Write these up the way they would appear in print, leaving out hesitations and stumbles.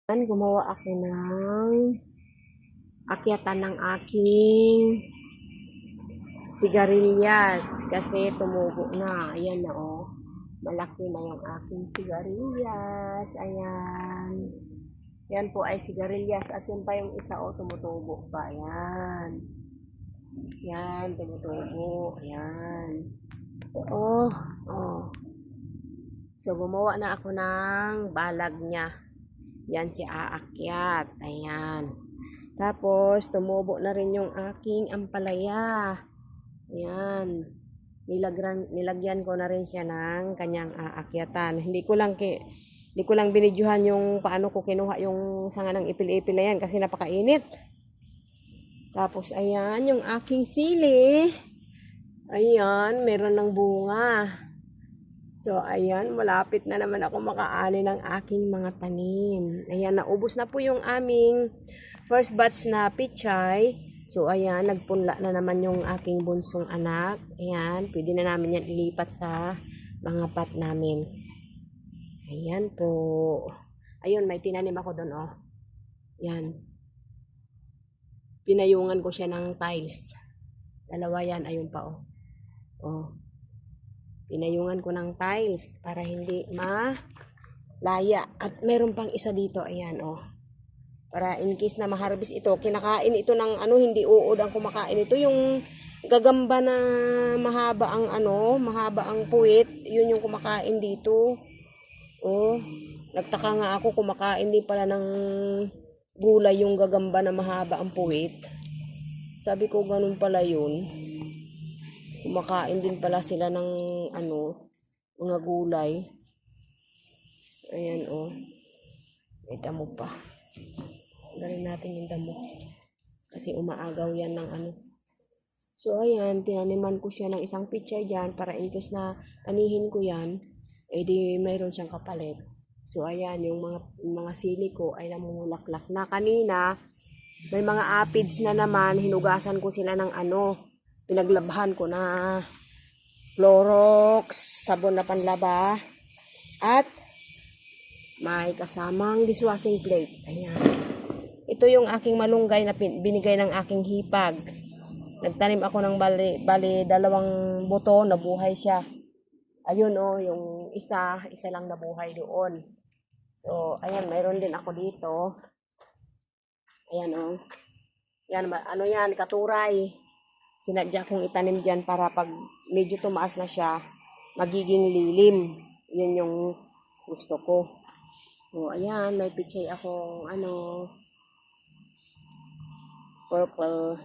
Gumawa ako ng akyatan ng aking sigarilyas kasi tumubo na. Ayan na oh. Malaki na yung aking sigarilyas. Ayan. Yan po ay sigarilyas at yun pa yung isa oh, tumutubo pa. Ayan. Yan, tumutubo. Ayan. Oh, oh. So, gumawa na ako ng balag niya. Yan si aakyat. Ayan. Tapos, tumubo na rin yung aking ampalaya. Ayan. Nilagyan ko na rin siya ng kanyang aakyatan. Hindi ko lang binidyohan yung paano ko kinuha yung sanga ng ipil-ipil na yan kasi napakainit. Tapos, ayan, yung aking sili. Ayan, meron ng bunga. So, ayan, malapit na naman ako makaani ng aking mga tanim. Ayan, naubos na po yung aming first batch na pichay. So, ayan, nagpunla na naman yung aking bunsong anak. Ayan, pwede na namin yan ilipat sa mga pot namin. Ayan po. Ayun, may tinanim ako doon, oh. Ayan. Pinayungan ko siya ng tiles. Dalawa yan, ayun pa, oh. Oh. Pinayungan ko ng tiles para hindi malaya. At meron pang isa dito, ayan, oh. Para in case na maharbis ito, kinakain ito ng hindi uod ang kumakain ito. Yung gagamba na mahaba ang puwit, yun yung kumakain dito. Oh, nagtaka nga ako kumakain din pala ng gulay yung gagamba na mahaba ang puwit. Sabi ko ganun pala yun. Kumakain din pala sila ng mga gulay. Ayan oh. May damo pa. Galing natin yung damo. Kasi umaagaw yan ng So ayan, tinaniman ko siya ng isang pichay dyan para in case na anihin ko yan, di mayroon siyang kapalit. So ayan, yung mga sili ko ay namumulaklak na. Kanina, may mga aphids na naman, hinugasan ko sila ng pinaglabhan ko na Clorox, sabon na panlaba, at may kasamang dishwashing plate. Ayan. Ito yung aking malunggay na binigay ng aking hipag. Nagtanim ako ng bali 2 buto, nabuhay siya. Ayun oh, yung isa lang nabuhay doon. So, ayan, mayroon din ako dito. Ayan oh. Yan, yan, katuray. Sinadya kong itanim dyan para pag medyo tumaas na siya, magiging lilim. Yun yung gusto ko. So, ayan, may pichay akong purple.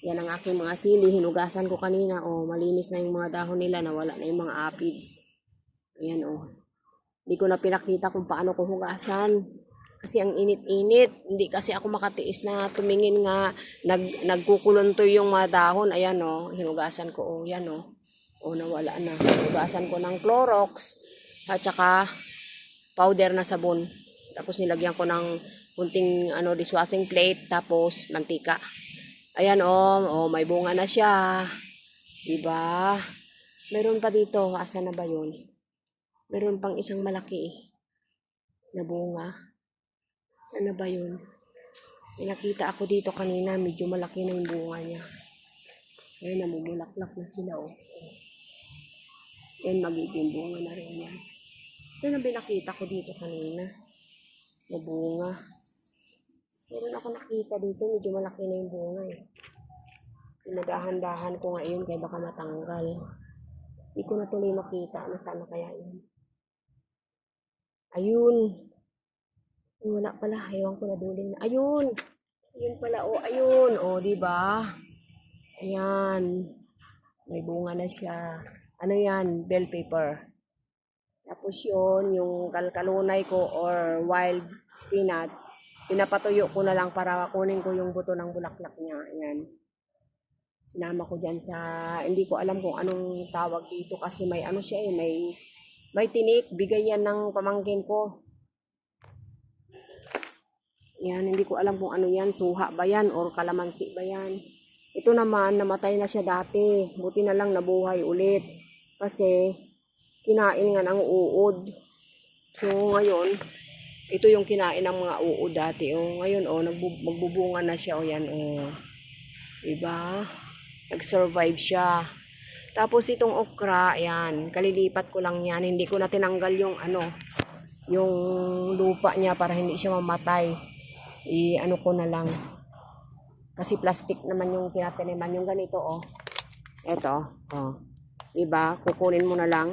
Yan ang aking mga sili. Hinugasan ko kanina. Oh, malinis na yung mga dahon nila. Nawala na yung mga aphids. Ayan oh. Hindi ko na pinakita kung paano ko hugasan. Kasi ang init-init. Hindi kasi ako makatiis na tumingin nga. Nagkukuluntoy yung mga dahon. Ayan oh. Hinugasan ko. Oh, yan oh. Oh, nawala na. Hinugasan ko ng Clorox. At saka powder na sabon. Tapos nilagyan ko ng kunting dishwashing plate. Tapos mantika. Ayan oh, may bunga na siya. Diba? Meron pa dito. Asa na ba yun? Meron pang isang malaki na bunga. Saan na ba yun? Nakita ako dito kanina. Medyo malaki na yung bunga niya. Ayan, namumulaklak na sila oh. Ayan, magiging bunga na rin yan. Saan na binakita ko dito kanina? Na bunga. Meron ako nakita dito, medyo malaki na yung bunga eh. Pinadahan-dahan ko ngayon kaya baka matanggal. Hindi ko na tuloy makita na sana kaya yun. Ayun. Ay, wala pala. Ewan ko na duling na. Ayun. Ayun pala. Oh, ayun. Oh, diba? Ayan. May bunga na siya. Ano yan? Bell pepper. Tapos yun, yung kalkalunay ko or wild spinach, pinapatuyo ko na lang para kunin ko yung buto ng bulaklak niya. Ayan. Sinama ko dyan sa, hindi ko alam kung anong tawag dito kasi may siya eh, may tinik. Bigay yan ng pamangkin ko. Yan, hindi ko alam kung ano yan. Suha ba yan or kalamansi ba yan? Ito naman, namatay na siya dati. Buti na lang nabuhay ulit. Kasi, kinain nga ng uod. So, ngayon, Ito yung kinain ng mga uod dati. Oh, ngayon, oh, magbubunga na siya. Oh, yan, oh. Diba? Nag-survive siya. Tapos itong okra, yan, kalilipat ko lang yan. Hindi ko na tinanggal yung ano, yung lupa niya para hindi siya mamatay. I-ano ko na lang. Kasi plastic naman yung tinataniman. Yung ganito, oh. Ito, oh. Diba? Kukunin mo na lang,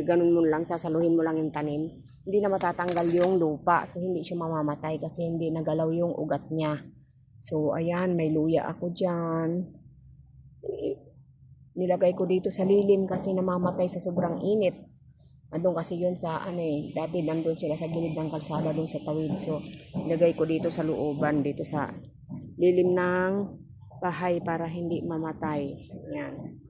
ganun mo lang, sasaluhin mo lang yung tanim. Hindi na matatanggal yung lupa. So, hindi siya mamamatay kasi hindi nagalaw yung ugat niya. So, ayan, may luya ako dyan. Nilagay ko dito sa lilim kasi namamatay sa sobrang init. Andun kasi yun sa, ano eh, dati nandun sila sa gilid ng kalsada dun sa tawid. So, nilagay ko dito sa looban, dito sa lilim ng bahay para hindi mamatay. Yan.